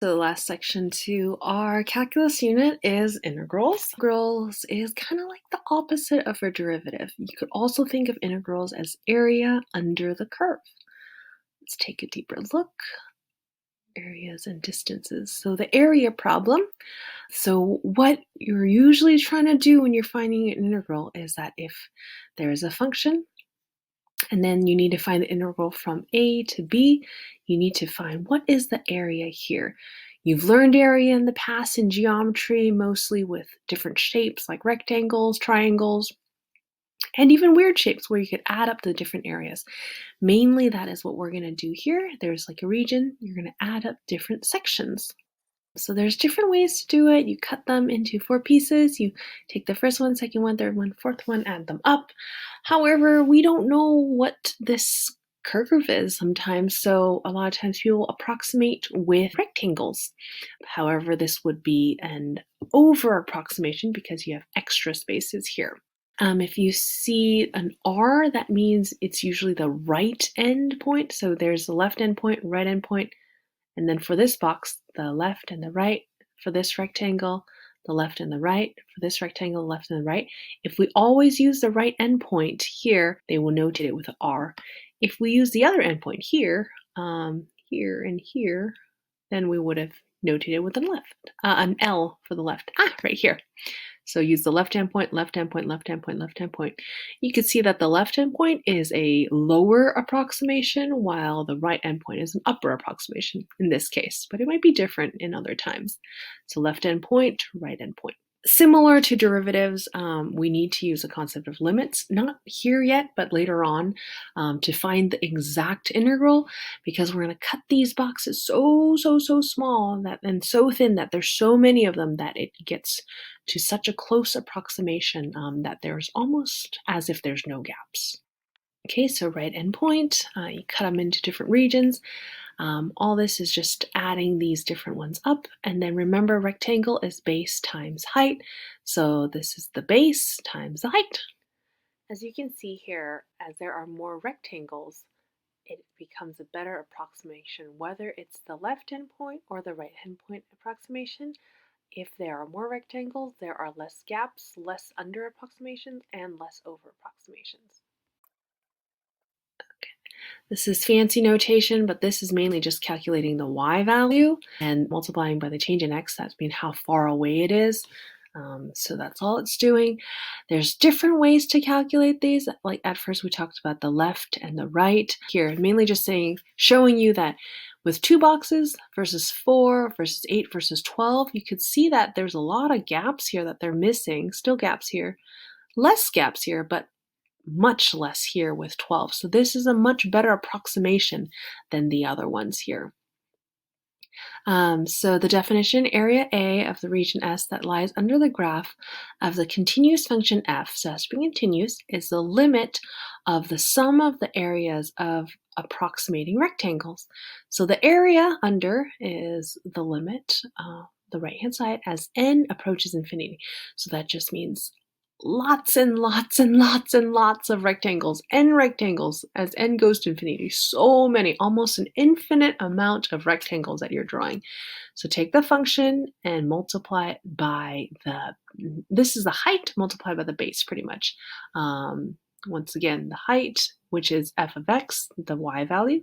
So the last section to our calculus unit is integrals. Integrals is kind of like the opposite of a derivative. You could also think of integrals as area under the curve. Let's take a deeper look. Areas and distances. So the area problem. So what you're usually trying to do when you're finding an integral is that if there is a function and then you need to find the integral from a to b, you need to find what is the area here. You've learned area in the past in geometry, mostly with different shapes like rectangles, triangles, and even weird shapes where you could add up the different areas. Mainly that is what we're going to do here. There's like a region, you're going to add up different sections. So there's different ways to do it. You cut them into 4 pieces. You take the first one, second one, third one, fourth one, add them up. However, we don't know what this curve is sometimes, so a lot of times people approximate with rectangles. However, this would be an over approximation because you have extra spaces here. If you see an R, that means it's usually the right end point. So there's the left end point, right end point, and then for this box, the left and the right. For this rectangle, the left and the right. For this rectangle, the left and the right. If we always use the right endpoint here, they will notate it with an R. If we use the other endpoint here, here and here, then we would have notated with an L for the left. Right here. So use the left hand point, left hand point, left hand point, left hand point. You can see that the left hand point is a lower approximation while the right hand point is an upper approximation in this case, but it might be different in other times. So left hand point, right hand point. Similar to derivatives, we need to use the concept of limits, not here yet, but later on, to find the exact integral, because we're going to cut these boxes so small and so thin that there's so many of them that it gets to such a close approximation that there's almost as if there's no gaps. Okay, so right endpoint, you cut them into different regions. All this is just adding these different ones up. And then remember, rectangle is base times height. So this is the base times the height. As you can see here, as there are more rectangles, it becomes a better approximation, whether it's the left hand point or the right hand point approximation. If there are more rectangles, there are less gaps, less under approximations, and less over approximations. This is fancy notation, but this is mainly just calculating the y value and multiplying by the change in x. That means how far away it is. So that's all it's doing. There's different ways to calculate these. Like at first we talked about the left and the right. Here, mainly just showing you that with 2 boxes versus 4 versus 8 versus 12, you could see that there's a lot of gaps here that they're missing. Still gaps here. Less gaps here, but much less here with 12. So this is a much better approximation than the other ones here. So the definition, area A of the region S that lies under the graph of the continuous function f, so has to be continuous, is the limit of the sum of the areas of approximating rectangles. So the area under is the limit, the right-hand side, as n approaches infinity. So that just means lots and lots and lots and lots of rectangles, n rectangles as n goes to infinity. So many, almost an infinite amount of rectangles that you're drawing. So take the function and multiply it by this is the height multiplied by the base pretty much. Once again, the height, which is f of x, the y value,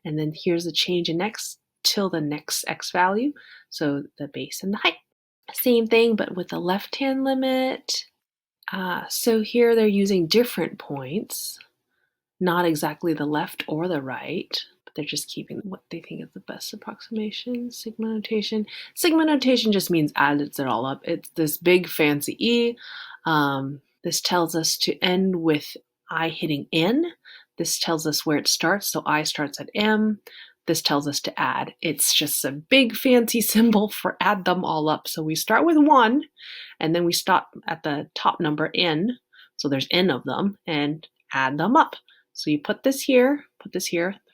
and then here's the change in x till the next x value, so the base and the height. Same thing, but with the left-hand limit. So here they're using different points, not exactly the left or the right, but they're just keeping what they think is the best approximation. Sigma notation. Sigma notation just means adds it all up. It's this big fancy E. This tells us to end with I hitting N. This tells us where it starts, so I starts at M. This tells us to add. It's just a big fancy symbol for add them all up. So we start with 1, and then we stop at the top number n, so there's n of them, and add them up. So you put this here, the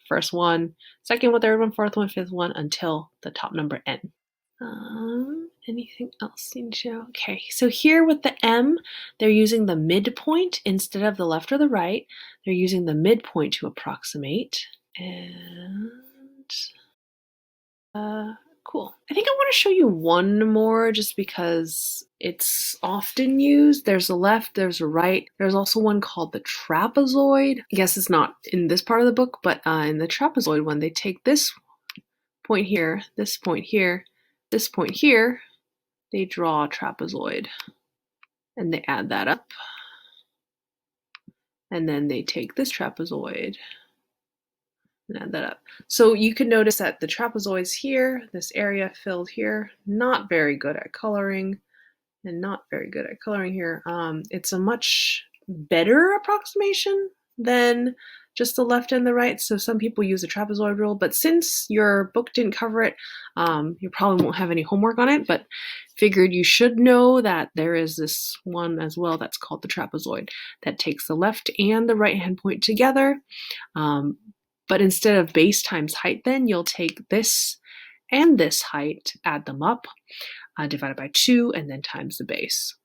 first one, second one, third one, fourth one, fifth one, until the top number n. Anything else you need to show? Okay, so here with the M, they're using the midpoint instead of the left or the right. They're using the midpoint to approximate. And Cool. I think I want to show you one more just because it's often used. There's a left, there's a right. There's also one called the trapezoid. I guess it's not in this part of the book, but in the trapezoid one, they take this point here, this point here, this point here, they draw a trapezoid and they add that up. And then they take this trapezoid and add that up. So you can notice that the trapezoids here, this area filled here, not very good at coloring and not very good at coloring here. It's a much better approximation than just the left and the right. So some people use the trapezoid rule, but since your book didn't cover it, you probably won't have any homework on it, but figured you should know that there is this one as well that's called the trapezoid that takes the left and the right hand point together. But instead of base times height, then you'll take this and this height, add them up, divided by 2, and then times the base.